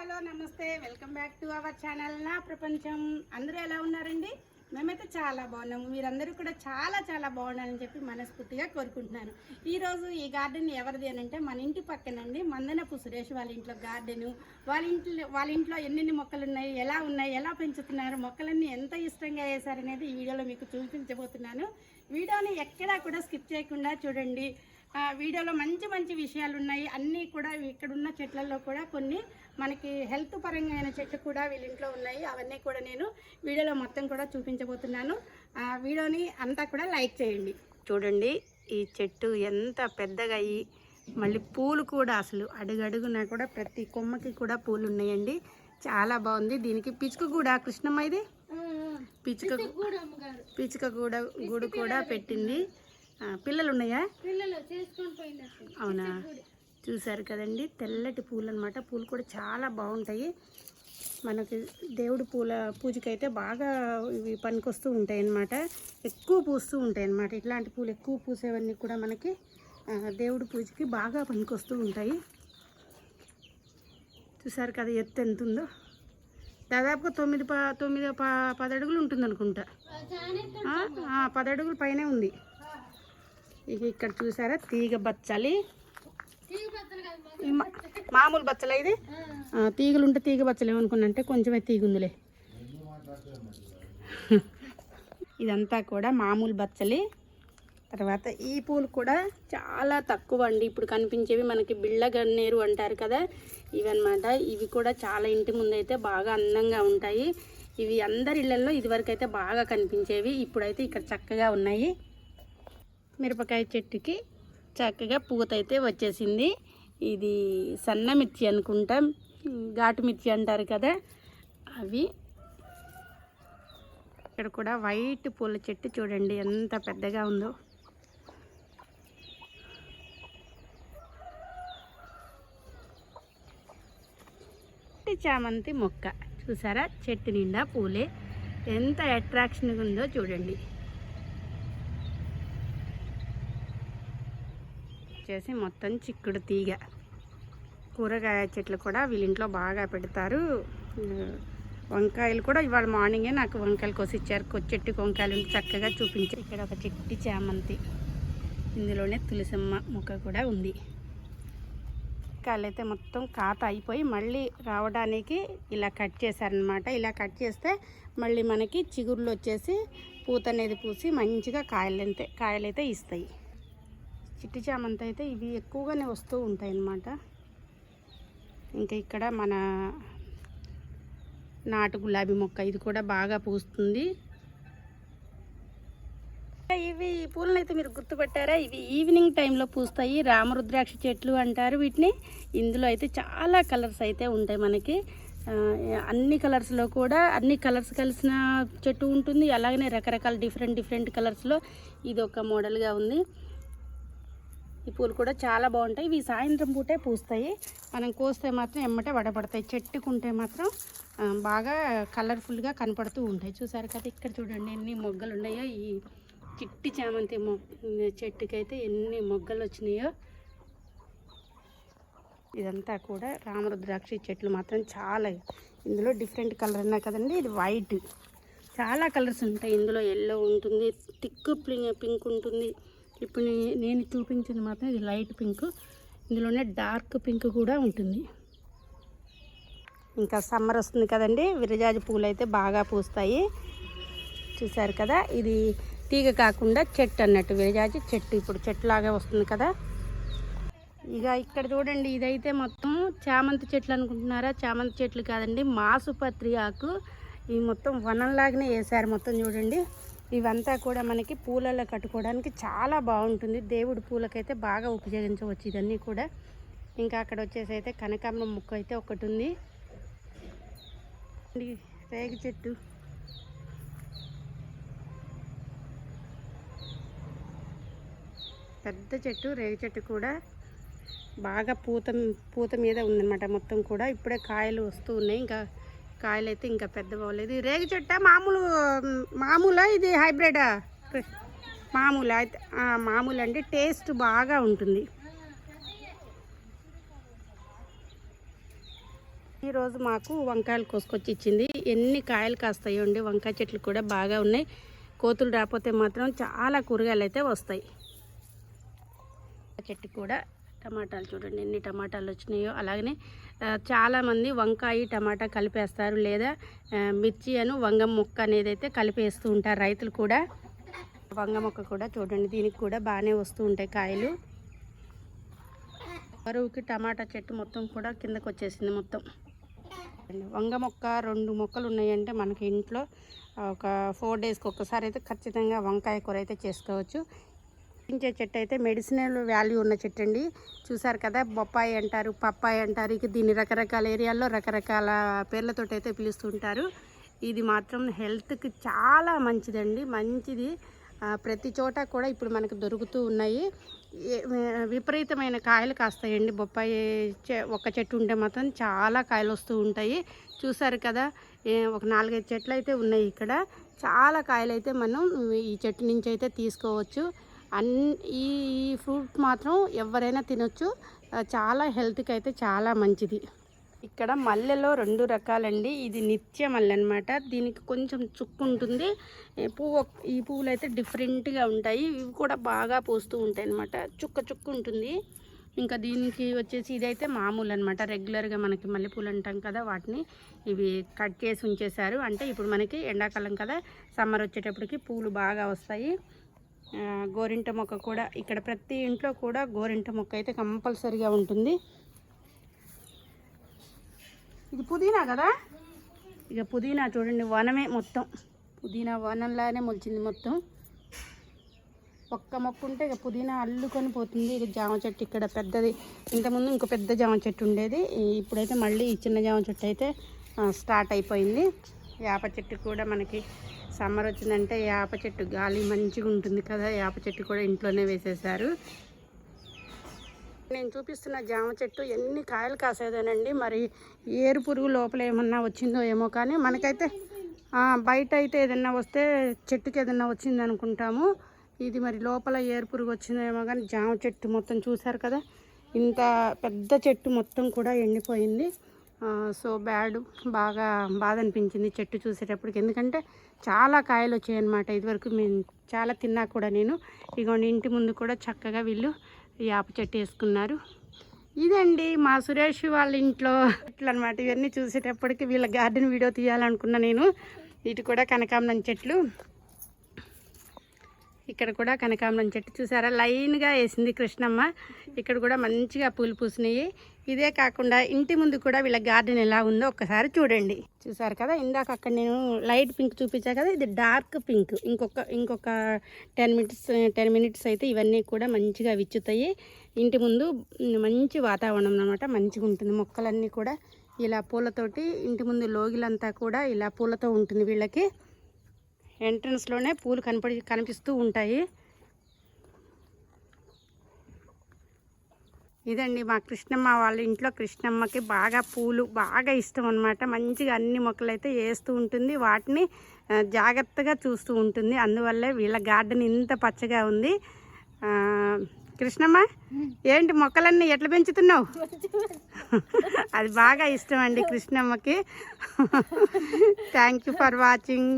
Hello నమస్తే, welcome back to our channel నా ప్రపంచం. అందరూ ఎలా ఉన్నారండి? మేమైతే చాలా బాగున్నాము. మీరందరూ కూడా చాలా చాలా బాగున్నారని చెప్పి మనస్ఫూర్తిగా కోరుకుంటున్నాను. ఈరోజు ఈ గార్డెన్ ఎవరిది అని అంటే మన ఇంటి పక్కనండి, మందనపు సురేష్ వాళ్ళ ఇంట్లో గార్డెను. వాళ్ళ ఇంట్లో ఎన్నెన్ని మొక్కలు ఉన్నాయి, ఎలా పెంచుతున్నారు, మొక్కలన్నీ ఎంత ఇష్టంగా వేశారనేది ఈ వీడియోలో మీకు చూపించబోతున్నాను. వీడియోని ఎక్కడా కూడా స్కిప్ చేయకుండా చూడండి. వీడియోలో మంచి మంచి విషయాలు ఉన్నాయి. అన్నీ కూడా ఇక్కడున్న చెట్లలో కూడా కొన్ని మనకి హెల్త్ పరంగా అయిన చెట్లు కూడా వీళ్ళింట్లో ఉన్నాయి. అవన్నీ కూడా నేను వీడియోలో మొత్తం కూడా చూపించబోతున్నాను. వీడియోని అంతా కూడా లైక్ చేయండి. చూడండి ఈ చెట్టు ఎంత పెద్దగా అయ్యి మళ్ళీ పూలు కూడా అసలు అడుగడుగునా కూడా ప్రతి కొమ్మకి కూడా పూలు ఉన్నాయండి. చాలా బాగుంది. దీనికి పిచ్చుక కూడా కృష్ణమ్మ ఇది పిచ్చుక గూడు కూడా పెట్టింది. పిల్లలు ఉన్నాయా? అవునా? చూసారు కదండి, తెల్లటి పూలు అనమాట. పూలు కూడా చాలా బాగుంటాయి. మనకి దేవుడి పూజకైతే బాగా ఇవి పనికొస్తూ ఉంటాయి అన్నమాట. ఎక్కువ పూస్తూ ఉంటాయి అన్నమాట. ఇట్లాంటి పూలు ఎక్కువ పూసేవన్నీ కూడా మనకి దేవుడి పూజకి బాగా పనికొస్తూ ఉంటాయి. చూసారు కదా ఎత్తు ఎంత ఉందో, దాదాపుగా 10 అడుగులు ఉంటుంది అనుకుంటా. 10 అడుగుల పైనే ఉంది. ఇక ఇక్కడ చూసారా తీగ బచ్చలి, మామూలు బచ్చల ఇది. తీగలు ఉంటే తీగ బచ్చలు ఏమనుకున్నంటే కొంచెమే తీగ ఉందిలే. ఇదంతా కూడా మామూలు బచ్చలి. తర్వాత ఈ పూలు కూడా చాలా తక్కువ అండి ఇప్పుడు కనిపించేవి. మనకి బిళ్ళ గన్నేరు అంటారు కదా, ఇవన్నమాట. ఇవి కూడా చాలా ఇంటి ముందైతే బాగా అందంగా ఉంటాయి. ఇవి అందరి ఇళ్లలో ఇదివరకు అయితే బాగా కనిపించేవి. ఇప్పుడైతే ఇక్కడ చక్కగా ఉన్నాయి. మిరపకాయ చెట్టుకి చక్కగా పూత అయితే వచ్చేసింది. ఇది సన్న మిర్చి అనుకుంటాం, ఘాటు మిర్చి అంటారు కదా అవి. ఇక్కడ కూడా వైట్ పూల చెట్టు చూడండి ఎంత పెద్దగా ఉందో. చామంతి మొక్క చూసారా, చెట్టు నిండా పూలే. ఎంత అట్రాక్షన్గా ఉందో చూడండి. వచ్చేసి మొత్తం చిక్కుడు తీగ. కూరగాయ చెట్లు కూడా వీళ్ళింట్లో బాగా పెడతారు. వంకాయలు కూడా ఇవాళ మార్నింగే నాకు వంకాయలు కోసిచ్చారు. చెట్టుకి వంకాయలు చక్కగా చూపించారు. ఇక్కడ ఒక చెట్టు చామంతి, ఇందులోనే తులసమ్మ మొక్క కూడా ఉంది. కాయలైతే మొత్తం కాత అయిపోయి మళ్ళీ రావడానికి ఇలా కట్ చేశారనమాట. ఇలా కట్ చేస్తే మళ్ళీ మనకి చిగుర్లు వచ్చేసి పూత అనేది పూసి మంచిగా కాయలైతే ఇస్తాయి. చిట్టి చామంతి అయితే ఇవి ఎక్కువగానే వస్తూ ఉంటాయి అన్నమాట. ఇంకా ఇక్కడ మన నాటు గులాబీ మొక్క, ఇది కూడా బాగా పూస్తుంది. ఇవి పూలను అయితే మీరు గుర్తుపెట్టారా? ఇవి ఈవినింగ్ టైంలో పూస్తాయి. రామరుద్రాక్ష చెట్లు అంటారు వీటిని. ఇందులో అయితే చాలా కలర్స్ అయితే ఉంటాయి మనకి. అన్ని కలర్స్లో కూడా అన్ని కలర్స్ కలిసిన చెట్టు ఉంటుంది. అలాగనే రకరకాల డిఫరెంట్ కలర్స్లో ఇది ఒక మోడల్గా ఉంది. ఈ పూలు కూడా చాలా బాగుంటాయి. ఇవి సాయంత్రం పూటే పూస్తాయి. మనం కోస్తే మాత్రం ఎమ్మటే వడపడతాయి. చెట్టుకుంటే మాత్రం బాగా కలర్ఫుల్గా కనపడుతూ ఉంటాయి. చూసారు కదా ఇక్కడ చూడండి ఎన్ని మొగ్గలు ఉన్నాయో. ఈ చిట్టి చామంతి చెట్టుకైతే ఎన్ని మొగ్గలు వచ్చినాయో. ఇదంతా కూడా రామరుద్రాక్ష చెట్లు మాత్రం చాలా. ఇందులో డిఫరెంట్ కలర్ ఉన్నాయి కదండి. ఇది వైట్, చాలా కలర్స్ ఉంటాయి ఇందులో. ఎల్లో ఉంటుంది, థిక్ పింక్ ఉంటుంది. ఇప్పుడు నేను చూపించింది మాత్రం ఇది లైట్ పింక్. ఇందులోనే డార్క్ పింక్ కూడా ఉంటుంది. ఇంకా సమ్మర్ వస్తుంది కదండి, విరజాజి పూలు అయితే బాగా పూస్తాయి. చూసారు కదా, ఇది తీగ కాకుండా చెట్టు అన్నట్టు, విరజాజి చెట్టు ఇప్పుడు చెట్టులాగా వస్తుంది కదా. ఇక ఇక్కడ చూడండి, ఇదైతే మొత్తం చామంతి చెట్లు అనుకుంటున్నారా? చామంతి చెట్లు కాదండి, మాసుపత్రి ఆకు. ఇవి మొత్తం వనంలాగానే వేసారు మొత్తం. చూడండి ఇవంతా కూడా మనకి పూలలో కట్టుకోవడానికి చాలా బాగుంటుంది. దేవుడి పూలకైతే బాగా ఉపయోగించవచ్చు ఇదన్నీ కూడా. ఇంకా అక్కడ వచ్చేసి అయితే కనకాంబరం ముక్క అయితే ఒకటి ఉంది. రేగి చెట్టు, పెద్ద చెట్టు, రేగి చెట్టు కూడా బాగా పూత మీద ఉందన్నమాట మొత్తం కూడా. ఇప్పుడే కాయలు వస్తూ ఉన్నాయి. ఇంకా కాయలు అయితే ఇంకా పెద్ద బాగోలేదు. రేగి చెట్ట మామూలా ఇది హైబ్రిడా? మామూలు అండి, టేస్ట్ బాగా ఉంటుంది. ఈరోజు మాకు వంకాయలు కోసుకొచ్చి ఇచ్చింది. ఎన్ని కాయలు కాస్తాయో అండి. వంకాయ చెట్లు కూడా బాగా ఉన్నాయి. కోతులు రాకపోతే మాత్రం చాలా కూరగాయలు అయితే వస్తాయి. చెట్టు కూడా టమాటాలు చూడండి ఎన్ని టమాటాలు వచ్చినాయో. అలాగనే చాలామంది వంకాయ టమాటా కలిపేస్తారు, లేదా మిర్చి అను వంగ మొక్క అనేది అయితే కలిపేస్తూ ఉంటారు రైతులు కూడా. వంగ మొక్క కూడా చూడండి, దీనికి కూడా బాగానే వస్తూ ఉంటాయి కాయలు. బరువుకి టమాటా చెట్టు మొత్తం కూడా కిందకు వచ్చేసింది మొత్తం. వంగ మొక్క 2 మొక్కలు ఉన్నాయంటే మనకి ఇంట్లో ఒక 4 డేస్కి ఒక్కసారి అయితే ఖచ్చితంగా వంకాయ కూర అయితే చేసుకోవచ్చు. పెంచే చెట్టు అయితే మెడిసినల్ వాల్యూ ఉన్న చెట్టు అండి. చూసారు కదా, బొప్పాయి అంటారు, పప్పాయి అంటారు. ఇక దీన్ని రకరకాల ఏరియాల్లో రకరకాల పేర్లతో అయితే పిలుస్తుంటారు. ఇది మాత్రం హెల్త్కి చాలా మంచిదండి, మంచిది. ప్రతి చోట కూడా ఇప్పుడు మనకు దొరుకుతూ ఉన్నాయి. విపరీతమైన కాయలు కాస్తాయండి. బొప్పాయి ఒక చెట్టు ఉంటే మాత్రం చాలా కాయలు వస్తూ ఉంటాయి. చూసారు కదా, ఒక 4-5 చెట్లు అయితే ఉన్నాయి ఇక్కడ. చాలా కాయలు అయితే మనం ఈ చెట్టు నుంచి అయితే తీసుకోవచ్చు. ఈ ఫ్రూట్ మాత్రం ఎవరైనా తినొచ్చు. చాలా హెల్త్కి అయితే చాలా మంచిది. ఇక్కడ మల్లెలో 2 రకాలండి. ఇది నిత్య మల్లె అనమాట. దీనికి కొంచెం చుక్కు ఉంటుంది. ఈ పువ్వులు అయితే డిఫరెంట్గా ఉంటాయి. ఇవి కూడా బాగా పూస్తూ ఉంటాయి అనమాట. చుక్కు ఉంటుంది. ఇంకా దీనికి వచ్చేసి ఇదైతే మామూలు అనమాట. రెగ్యులర్గా మనకి మల్లెపూలు అంటాం కదా, వాటిని ఇవి కట్ చేసి ఉంచేశారు. అంటే ఇప్పుడు మనకి ఎండాకాలం కదా, సమ్మర్ వచ్చేటప్పటికి పూలు బాగా వస్తాయి. గోరింట మొక్క కూడా ఇక్కడ ప్రతి ఇంట్లో కూడా గోరింట మొక్క అయితే కంపల్సరీగా ఉంటుంది. ఇది పుదీనా కదా, ఇక పుదీనా చూడండి, వనమే మొత్తం. పుదీనా వనంలానే మొలిచింది మొత్తం. ఒక్క మొక్క ఉంటే ఇక పుదీనా అల్లుకొని పోతుంది. ఇక జామ చెట్టు ఇక్కడ పెద్దది, ఇంతకుముందు ఇంకో పెద్ద జామ చెట్టు ఉండేది. ఇప్పుడైతే మళ్ళీ ఈ చిన్న జామ చెట్టు అయితే స్టార్ట్ అయిపోయింది. వేప చెట్టు కూడా మనకి సమ్మర్ వచ్చిందంటే వేప చెట్టు గాలి మంచిగా ఉంటుంది కదా, వేప చెట్టు కూడా ఇంట్లోనే వేసేసారు. నేను చూపిస్తున్న జామ చెట్టు ఎన్ని కాయలు కాసేదేనండి. మరి ఏరు పురుగు లోపల ఏమన్నా వచ్చిందో ఏమో, కానీ మనకైతే బయట అయితే ఏదన్నా వస్తే చెట్టుకి ఏదన్నా వచ్చింది అనుకుంటాము. ఇది మరి లోపల ఏరు పురుగు వచ్చిందో ఏమో, కానీ జామ చెట్టు మొత్తం చూసారు కదా, ఇంత పెద్ద చెట్టు మొత్తం కూడా ఎండిపోయింది. సో బాగా బాధ అనిపించింది చెట్టు చూసేటప్పటికి. ఎందుకంటే చాలా కాయలు వచ్చాయి అన్నమాట. ఇదివరకు మేము చాలా తిన్నా కూడా నేను. ఇగోండి ఇంటి ముందు కూడా చక్కగా వీళ్ళు వేప చెట్టు వేసుకున్నారు. ఇదండి మా సురేష్ వాళ్ళ ఇంట్లో చెట్లు అనమాట. ఇవన్నీ చూసేటప్పటికి వీళ్ళ గార్డెన్ వీడియో తీయాలనుకున్నా నేను. ఇటు కూడా కనకాంబరం చెట్లు, ఇక్కడ కూడా కనకాంబరం చెట్టు చూసారా, లైన్గా వేసింది కృష్ణమ్మ. ఇక్కడ కూడా మంచిగా పూలు పూసినాయి. ఇదే కాకుండా ఇంటి ముందు కూడా వీళ్ళ గార్డెన్ ఎలా ఉందో ఒక్కసారి చూడండి. చూసారు కదా, ఇందాక అక్కడ నేను లైట్ పింక్ చూపించా కదా, ఇది డార్క్ పింక్. ఇంకొక 10 మినిట్స్ అయితే ఇవన్నీ కూడా మంచిగా విచ్చుతాయి. ఇంటి ముందు మంచి వాతావరణం అన్నమాట, మంచిగా ఉంటుంది. మొక్కలన్నీ కూడా ఇలా పూలతోటి, ఇంటి ముందు లోగిలంతా కూడా ఇలా పూలతో ఉంటుంది. వీళ్ళకి ఎంట్రన్స్లోనే పూలు కనిపిస్తూ ఉంటాయి. ఇదండి మా కృష్ణమ్మ వాళ్ళ ఇంట్లో. కృష్ణమ్మకి బాగా పూలు బాగా ఇష్టం అనమాట. మంచిగా అన్ని మొక్కలు అయితే వేస్తూ ఉంటుంది, వాటిని జాగ్రత్తగా చూస్తూ ఉంటుంది. అందువల్లే వీళ్ళ గార్డెన్ ఇంత పచ్చగా ఉంది. కృష్ణమ్మ, ఏంటి మొక్కలన్నీ ఎట్లా పెంచుతున్నావు? అది బాగా ఇష్టం అండి కృష్ణమ్మకి. Thank you for watching.